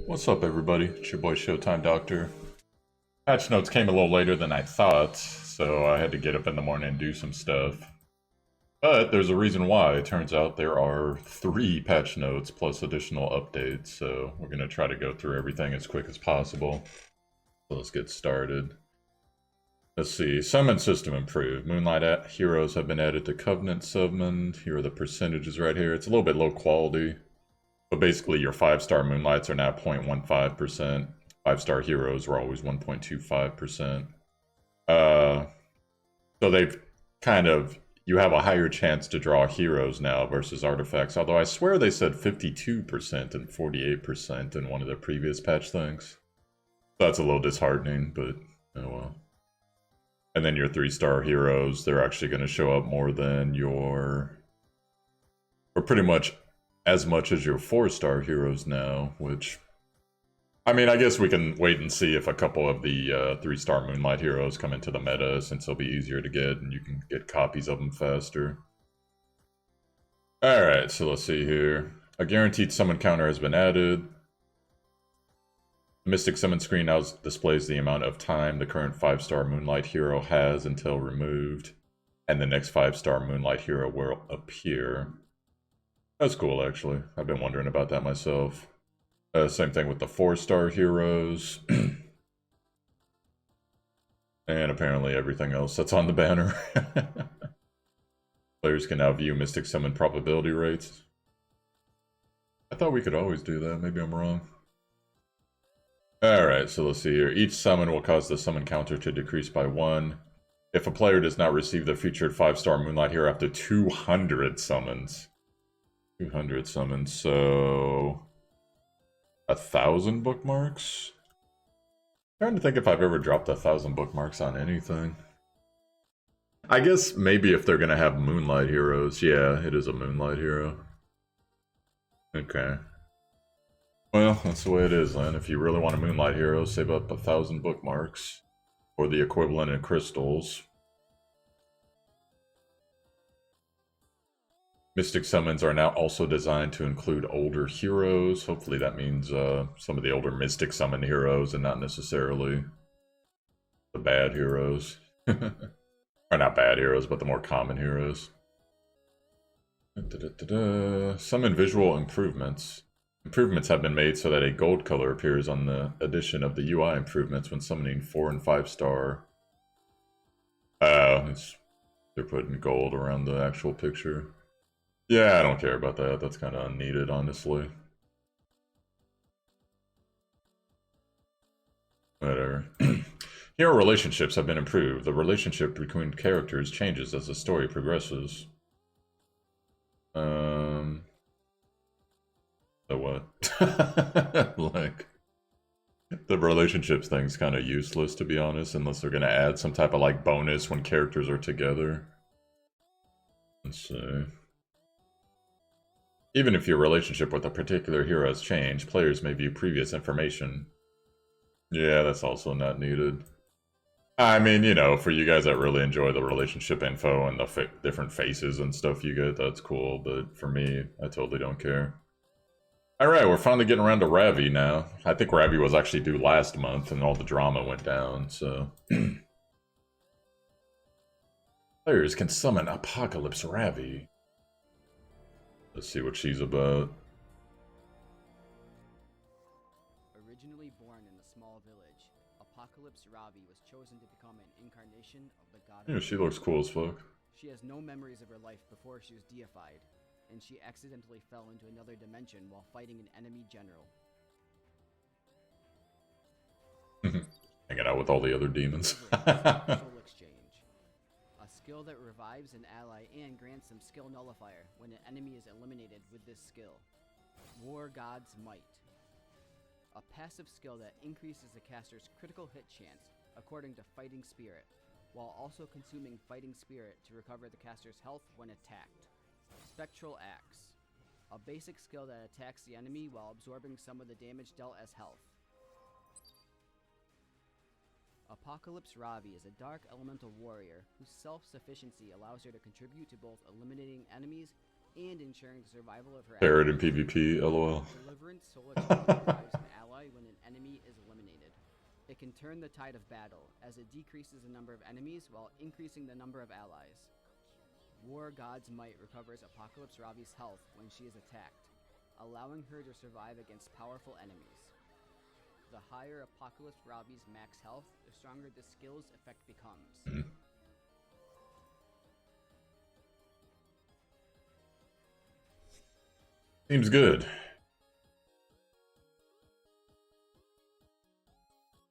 What's up, everybody? It's your boy Showtimedr. Patch notes came a little later than I thought, so I had to get up in the morning and do some stuff. But there's a reason why. It turns out there are 3 patch notes plus additional updates, so we're going to try to go through everything as quick as possible. So let's get started. Let's see. Summon system improved. Moonlight heroes have been added to Covenant summoned. Here are the percentages right here. It's a little bit low quality. But basically, your 5-star Moonlights are now 0.15%. 5-star heroes were always 1.25%. So they've kind of, you have a higher chance to draw heroes now versus artifacts. Although I swear they said 52% and 48% in one of the previous patch things. That's a little disheartening, but oh well. And then your 3-star heroes, they're actually going to show up more than your, or pretty much as much as your 4-star heroes now, which, I mean, I guess we can wait and see if a couple of the 3-star Moonlight heroes come into the meta, since they'll be easier to get and you can get copies of them faster. Alright, so let's see here. A guaranteed summon counter has been added. The Mystic Summon screen now displays the amount of time the current 5-star Moonlight hero has until removed, and the next 5-star Moonlight hero will appear. That's cool, actually. I've been wondering about that myself. Same thing with the 4-star heroes. And apparently everything else that's on the banner. Players can now view Mystic Summon probability rates. I thought we could always do that. Maybe I'm wrong. Alright, so let's see here. Each summon will cause the summon counter to decrease by 1. If a player does not receive the featured 5-star Moonlight hero after 200 summons. 200 summons, so 1,000 bookmarks? I'm trying to think if I've ever dropped 1,000 bookmarks on anything. I guess maybe if they're gonna have Moonlight heroes. Yeah, it is a Moonlight hero. Okay. Well, that's the way it is then. If you really want a Moonlight hero, save up 1,000 bookmarks. Or the equivalent in crystals. Mystic summons are now also designed to include older heroes. Hopefully that means some of the older Mystic summon heroes and not necessarily the bad heroes. Or not bad heroes, but the more common heroes. Summon visual improvements. Improvements have been made so that a gold color appears on the addition of the UI improvements when summoning 4- and 5-star. They're putting gold around the actual picture. Yeah, I don't care about that. That's kind of unneeded, honestly. Whatever. Hero relationships have been improved. The relationship between characters changes as the story progresses. So what? Like, the relationships thing's kind of useless, to be honest, unless they're gonna add some type of, like, bonus when characters are together. Let's see. Even if your relationship with a particular hero has changed, players may view previous information. Yeah, that's also not needed. I mean, you know, for you guys that really enjoy the relationship info and the different faces and stuff you get, that's cool, but for me, I totally don't care. Alright, we're finally getting around to Ravi now. I think Ravi was actually due last month and all the drama went down, so... Players can summon Apocalypse Ravi. Let's see what she's about. Originally born in a small village, Apocalypse Ravi was chosen to become an incarnation of the god. Yeah, she looks cool as fuck. She has no memories of her life before she was deified, and she accidentally fell into another dimension while fighting an enemy general. Hanging out with all the other demons. Soul exchange. A skill that revives an ally and grants them skill nullifier when an enemy is eliminated with this skill. War God's Might. A passive skill that increases the caster's critical hit chance according to Fighting Spirit, while also consuming Fighting Spirit to recover the caster's health when attacked. Spectral Axe. A basic skill that attacks the enemy while absorbing some of the damage dealt as health. Apocalypse Ravi is a dark elemental warrior whose self-sufficiency allows her to contribute to both eliminating enemies and ensuring the survival of her Parrot in PvP, lol. Deliverance Soul Exchange revives an ally It can turn the tide of battle, as it decreases the number of enemies while increasing the number of allies. War God's Might recovers Apocalypse Ravi's health when she is attacked, allowing her to survive against powerful enemies. The higher Apocalypse Ravi's max health, the stronger the skill's effect becomes. Seems good.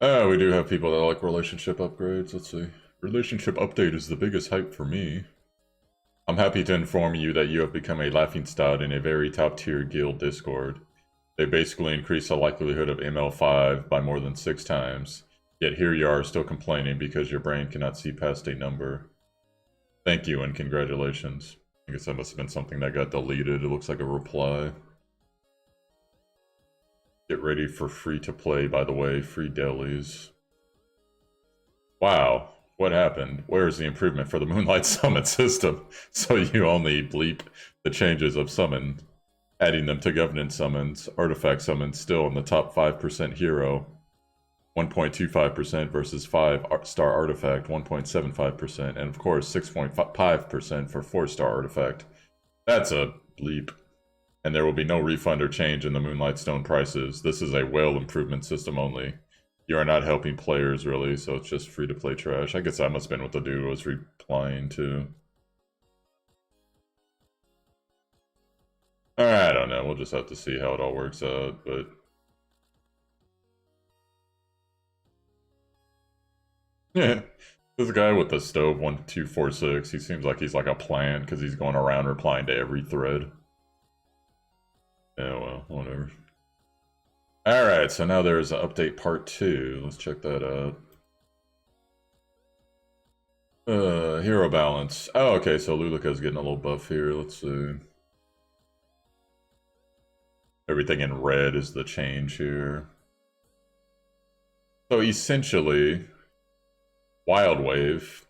Oh, we do have people that like relationship upgrades. Let's see. Relationship update is the biggest hype for me. I'm happy to inform you that you have become a laughingstock in a very top-tier guild Discord. They basically increase the likelihood of ML5 by more than 6 times. Yet here you are still complaining because your brain cannot see past a number. Thank you and congratulations. I guess that must have been something that got deleted. It looks like a reply. Get ready for free to play, by the way. Free delis. Wow. What happened? Where is the improvement for the Moonlight Summon system? So you only bleep the changes of summon, adding them to Governance summons, artifact summons still in the top 5% hero, 1.25% versus 5-star artifact, 1.75%, and of course 6.5% for 4-star artifact. That's a bleep. And there will be no refund or change in the Moonlight Stone prices. This is a whale improvement system only. You are not helping players, really, so it's just free-to-play trash. I guess that must have been what the dude was replying to. I don't know. We'll just have to see how it all works out, but... Yeah, this guy with the stove 1246, he seems like he's like a plant, because he's going around replying to every thread. Yeah, well, whatever. Alright, so now there's update part 2. Let's check that out. Hero balance. Oh, okay, so Lulika's getting a little buff here. Let's see. Everything in red is the change here. So essentially, Wild Wave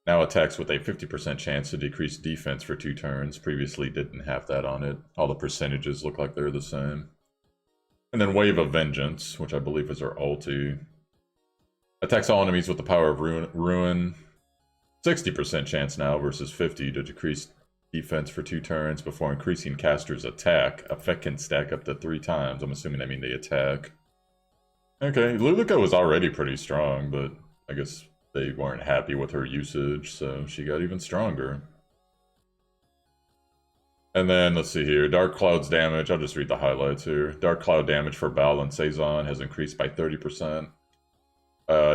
now attacks with a 50% chance to decrease defense for 2 turns. Previously didn't have that on it. All the percentages look like they're the same. And then Wave of Vengeance, which I believe is her ulti. Attacks all enemies with the power of Ruin. 60% chance now versus 50 to decrease defense for 2 turns before increasing caster's attack. Effect can stack up to 3 times. I'm assuming I mean the attack. Okay, Lulika was already pretty strong, but I guess they weren't happy with her usage, so she got even stronger. And then, let's see here, Dark Cloud's damage, I'll just read the highlights here. Dark Cloud damage for Bal and Saison has increased by 30%.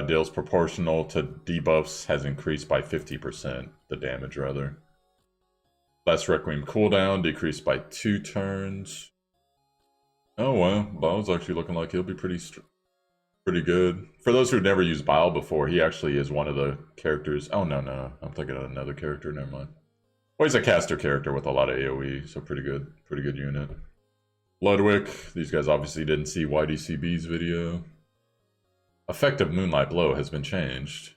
Deals proportional to debuffs has increased by 50%, the damage rather. Last Requiem cooldown decreased by 2 turns. Oh well, Bal's actually looking like he'll be pretty good. For those who've never used Bal before, he actually is one of the characters. Oh no, I'm thinking of another character, never mind. Well, he's a caster character with a lot of AoE, so pretty good unit. Ludwig, these guys obviously didn't see YDCB's video. Effective Moonlight Blow has been changed,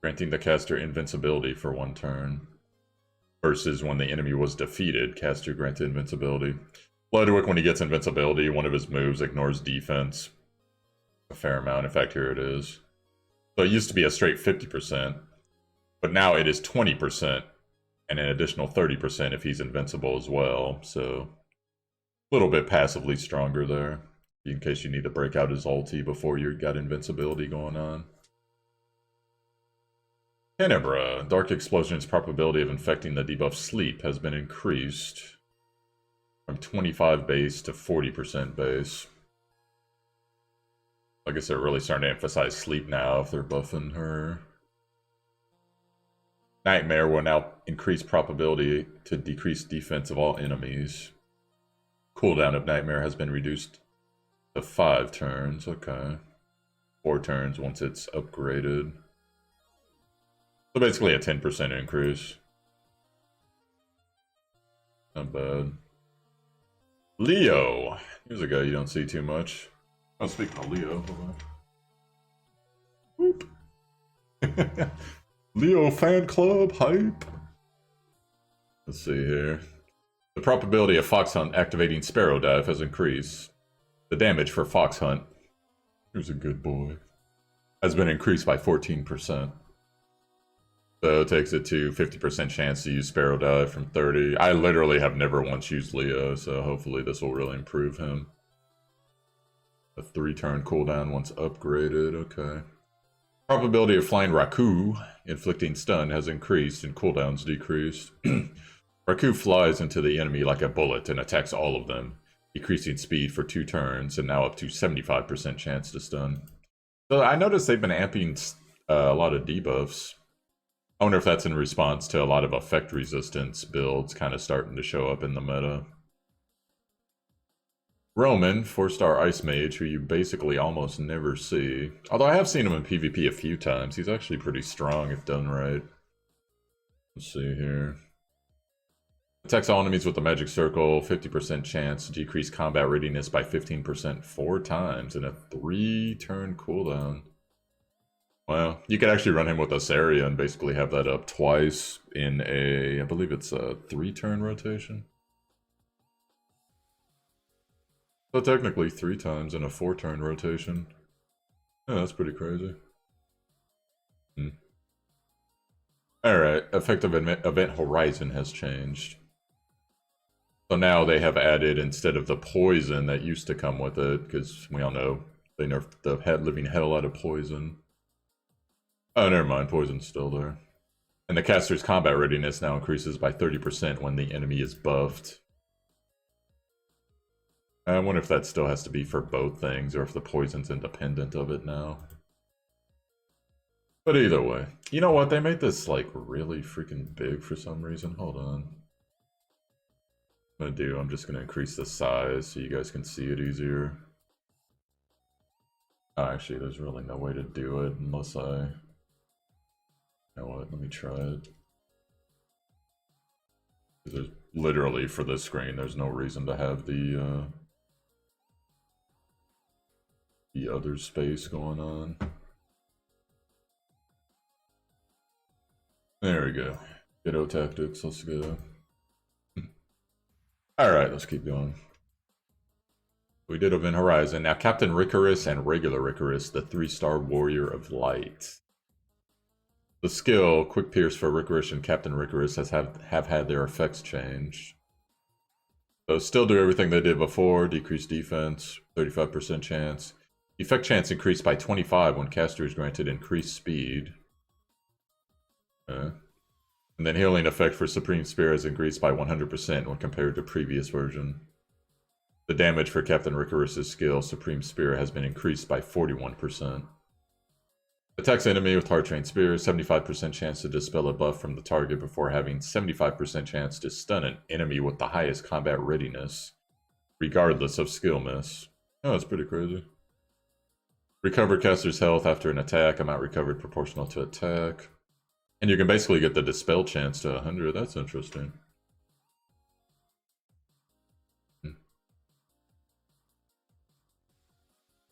granting the caster invincibility for 1 turn. Versus when the enemy was defeated, caster granted invincibility. Ludwig, when he gets invincibility, one of his moves ignores defense a fair amount. In fact, here it is. So it used to be a straight 50%. But now it is 20%, and an additional 30% if he's invincible as well, so a little bit passively stronger there, in case you need to break out his ulti before you got invincibility going on. Tenebra, Dark Explosion's probability of infecting the debuff Sleep has been increased from 25 base to 40% base. I guess they're really starting to emphasize Sleep now if they're buffing her. Nightmare will now increase probability to decrease defense of all enemies. Cooldown of Nightmare has been reduced to 5 turns. Okay. 4 turns once it's upgraded. So basically a 10% increase. Not bad. Leo. Here's a guy you don't see too much. Oh, speaking of Leo, hold on. Whoop. Leo fan club hype. Let's see here. The probability of Fox Hunt activating Sparrow Dive has increased. The damage for Fox Hunt Here's a good boy. Has been increased by 14%. So it takes it to 50% chance to use Sparrow Dive from 30. I literally have never once used Leo, so hopefully this will really improve him. A 3-turn cooldown once upgraded, okay. Probability of flying Raku, inflicting stun, has increased and cooldowns decreased. Raku flies into the enemy like a bullet and attacks all of them, decreasing speed for 2 turns and now up to 75% chance to stun. So I noticed they've been amping a lot of debuffs. I wonder if that's in response to a lot of effect resistance builds kind of starting to show up in the meta. Roman, 4-star Ice Mage, who you basically almost never see. Although I have seen him in PvP a few times. He's actually pretty strong if done right. Let's see here. Attacks all enemies with the magic circle, 50% chance to decrease combat readiness by 15% 4 times in a 3-turn cooldown. Well, you could actually run him with Asaria and basically have that up twice in a, I believe it's a 3-turn rotation. So technically 3 times in a 4-turn rotation. Yeah, that's pretty crazy. Alright, effective event horizon has changed. So now they have added, instead of the poison that used to come with it, because we all know they nerfed the living hell out of poison. Oh, never mind, poison's still there. And the caster's combat readiness now increases by 30% when the enemy is buffed. I wonder if that still has to be for both things, or if the poison's independent of it now. But either way, you know what? They made this, like, really freaking big for some reason. Hold on. I'm just gonna increase the size so you guys can see it easier. Oh, actually, there's really no way to do it unless I... You know what? Let me try it. There's literally, for this screen, there's no reason to have the other space going on. There we go. Ghetto tactics, let's go. Alright, let's keep going. We did Event Horizon. Now, Captain Ricarus and Regular Ricarus, the 3-star Warrior of Light. The skill, Quick Pierce for Ricarus and Captain Ricarus, have had their effects changed. So still do everything they did before, decrease defense, 35% chance. Effect chance increased by 25 when caster is granted increased speed. And then healing effect for Supreme Spear has increased by 100% when compared to previous version. The damage for Captain Ricarus' skill, Supreme Spear, has been increased by 41%. Attacks enemy with Hard Trained Spear, 75% chance to dispel a buff from the target before having 75% chance to stun an enemy with the highest combat readiness, regardless of skill miss. Oh, that's pretty crazy. Recover caster's health after an attack, amount recovered proportional to attack. And you can basically get the dispel chance to 100, that's interesting.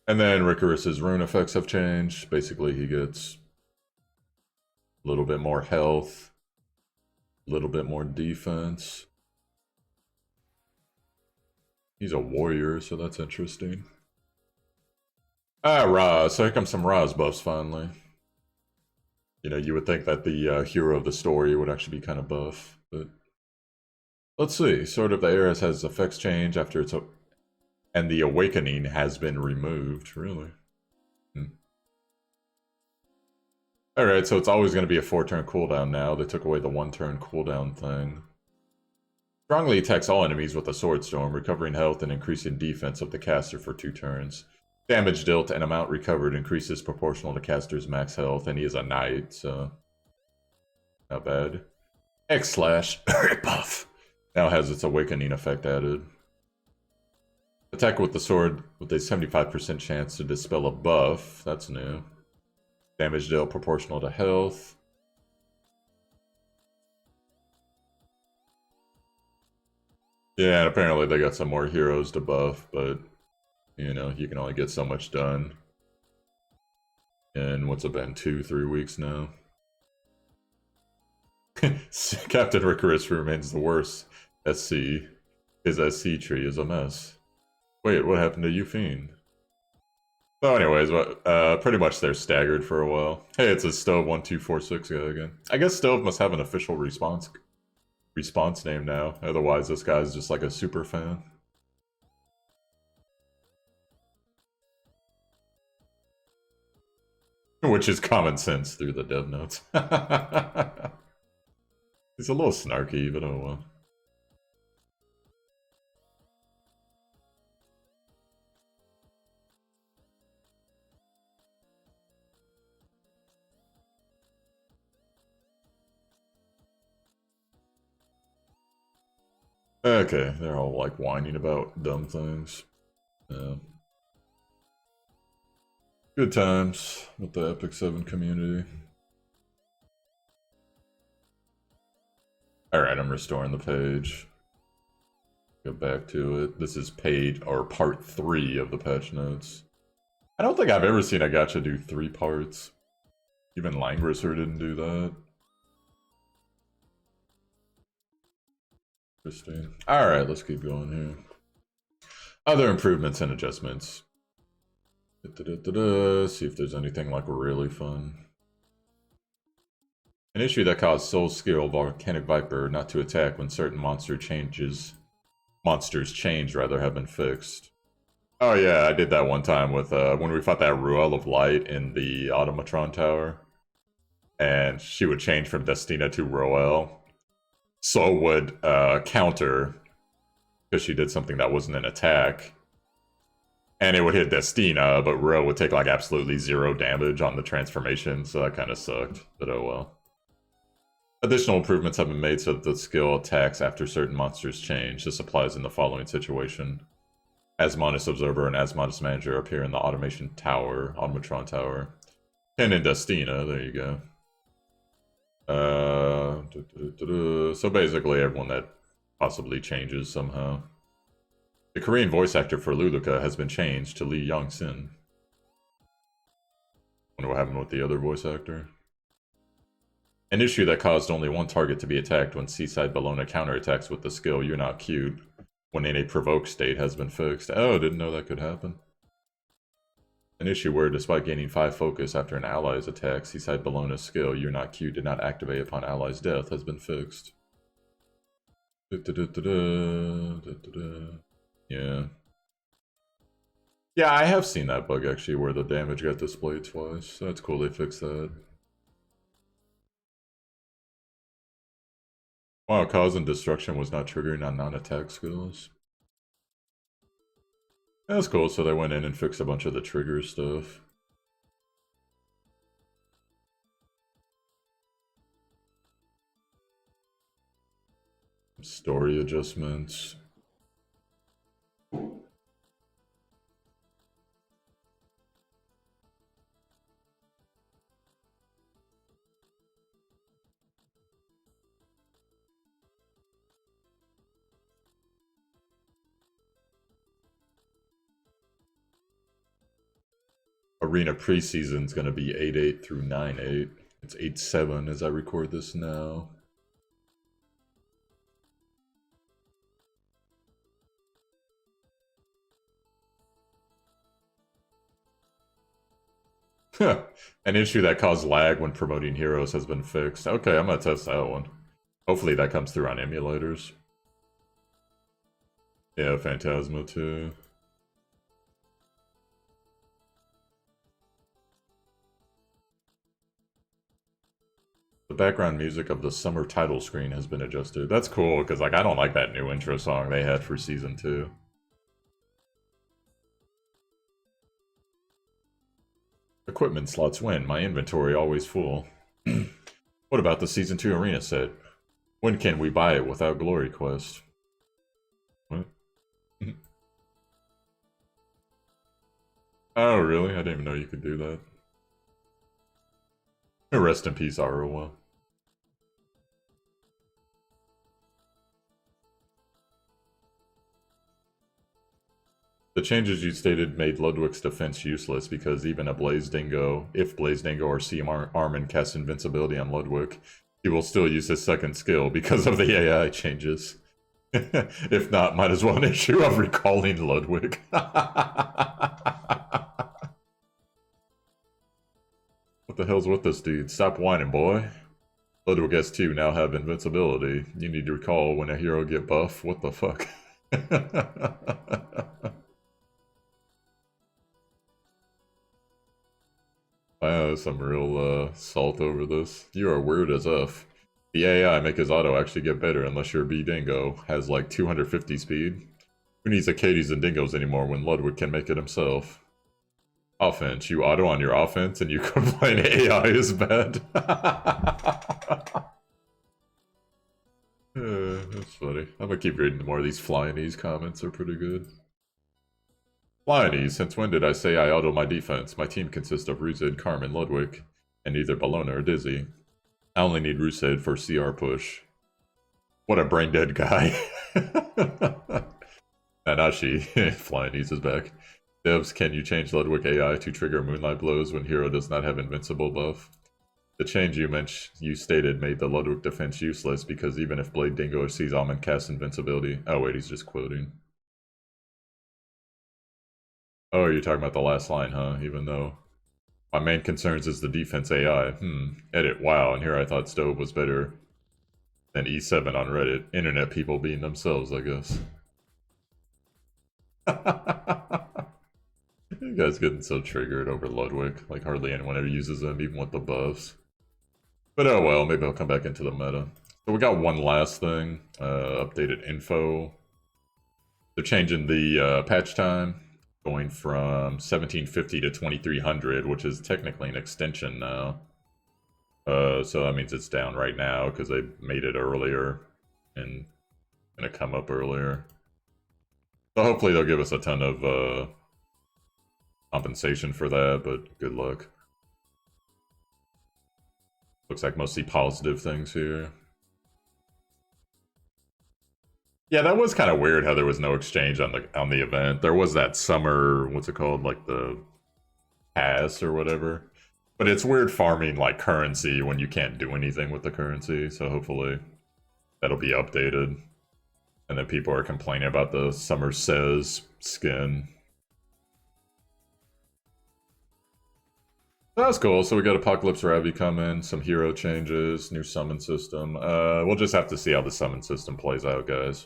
And then Ricarus's rune effects have changed. Basically, he gets a little bit more health, a little bit more defense. He's a warrior, so that's interesting. Ah, Raz. So here comes some Raz buffs finally. You know, you would think that the hero of the story would actually be kind of buff, but let's see. Sword of the Air has effects change after its... And the Awakening has been removed, really. Alright, so it's always going to be a 4-turn cooldown now. They took away the 1-turn cooldown thing. Strongly attacks all enemies with a Sword Storm, recovering health and increasing defense of the caster for 2 turns. Damage dealt and amount recovered increases proportional to caster's max health, and he is a knight, so... Not bad. X/, buff, now has its Awakening effect added. Attack with the sword with a 75% chance to dispel a buff. That's new. Damage dealt proportional to health. Yeah, and apparently they got some more heroes to buff, but, you know, you can only get so much done in, what's it been, 2-3 weeks now? Captain Ricarus remains the worst. SC. His SC tree is a mess. Wait, what happened to you, Fiend? So anyways, pretty much they're staggered for a while. Hey, it's a Stove 1246 guy again. I guess Stove must have an official response name now. Otherwise, this guy's just like a super fan. Which is common sense through the dev notes. He's a little snarky, but oh well. Okay, they're all like whining about dumb things. Yeah. Good times with the Epic 7 community. Alright, I'm restoring the page. Go back to it. This is page, or part 3 of the patch notes. I don't think I've ever seen a gacha do 3 parts. Even Langrisser didn't do that. Interesting. Alright, let's keep going here. Other improvements and adjustments. See if there's anything like really fun. An issue that caused Soul Skill Volcanic Viper not to attack when certain monsters change rather have been fixed. Oh yeah, I did that one time with when we fought that Ruel of Light in the Automatron Tower. And she would change from Destina to Roel. Soul would counter because she did something that wasn't an attack. And it would hit Destina, but Roel would take like absolutely 0 damage on the transformation, so that kind of sucked, but oh well. Additional improvements have been made so that the skill attacks after certain monsters change. This applies in the following situation. Asmodeus Observer and Asmodeus Manager appear in the Automatron Tower. And in Destina, there you go. So basically everyone that possibly changes somehow. The Korean voice actor for Luluka has been changed to Lee Young-sin. Wonder what happened with the other voice actor. An issue that caused only one target to be attacked when Seaside Bellona counterattacks with the skill You're Not Cute when in a provoked state has been fixed. Oh, didn't know that could happen. An issue where, despite gaining 5 focus after an ally's attack, Seaside Bellona's skill You're Not Cute did not activate upon ally's death has been fixed. Yeah. Yeah, I have seen that bug actually where the damage got displayed twice. That's cool they fixed that. Wow, cause and destruction was not triggering on non-attack skills. That's cool, so they went in and fixed a bunch of the trigger stuff. Story adjustments. Arena preseason is going to be 8-8 through 9-8. It's 8-7 as I record this now. An issue that caused lag when promoting heroes has been fixed. Okay, I'm going to test that one. Hopefully that comes through on emulators. Yeah, Phantasma too. The background music of the summer title screen has been adjusted. That's cool, because like I don't like that new intro song they had for Season 2. Equipment slots win. My inventory always full. What about the Season 2 arena set? When can we buy it without Glory Quest? What? Oh, really? I didn't even know you could do that. Rest in peace, Aruwa. The changes you stated made Ludwig's defense useless because even if Blaze Dingo or Seam Armin casts invincibility on Ludwig, he will still use his second skill because of the AI changes. If not, might as well an issue of recalling Ludwig. What the hell's with this dude? Stop whining, boy. Ludwig S2 now have invincibility. You need to recall when a hero get buff. What the fuck? Wow, some real salt over this. You are weird as F. The AI make his auto actually get better unless your B Dingo has like 250 speed. Who needs Acades and Dingos anymore when Ludwig can make it himself? Offense. You auto on your offense and you complain AI is bad. That's funny. I'm gonna keep reading more of these Flying comments, are pretty good. Flying since when did I say I auto my defense? My team consists of Ruzid, Carmen, Ludwig, and either Bellona or Dizzy. I only need Rused for CR push. What a brain dead guy. Nanashi, Flying is back. Devs, can you change Ludwig AI to trigger Moonlight Blows when hero does not have invincible buff? The change you stated made the Ludwig defense useless because even if Blade Dingo or sees Almond cast invincibility... Oh wait, he's just quoting. Oh, you're talking about the last line, huh? Even though... My main concerns is the defense AI. Edit, wow, and here I thought Stove was better than E7 on Reddit. Internet people being themselves, I guess. You guys getting so triggered over Ludwig. Like hardly anyone ever uses him, even with the buffs. But oh well, maybe I'll come back into the meta. So we got one last thing. Updated info. They're changing the patch time. Going from 1750 to 2300, which is technically an extension now. So that means it's down right now because they made it earlier and gonna come up earlier. So hopefully they'll give us a ton of compensation for that, but good luck. Looks like mostly positive things here. Yeah, that was kind of weird how there was no exchange on the event. There was that summer, what's it called, like the pass or whatever. But it's weird farming like currency when you can't do anything with the currency. So hopefully that'll be updated. And then people are complaining about the Summer Says skin. That's cool. So we got Apocalypse Ravi coming, some hero changes, new summon system. We'll just have to see how the summon system plays out, guys.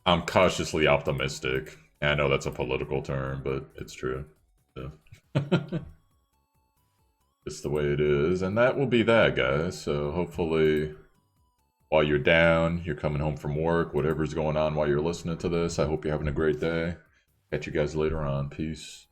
I'm cautiously optimistic. I know that's a political term, but it's true. So. Just the way it is. And that will be that, guys. So hopefully, while you're down, you're coming home from work, whatever's going on while you're listening to this, I hope you're having a great day. Catch you guys later on. Peace.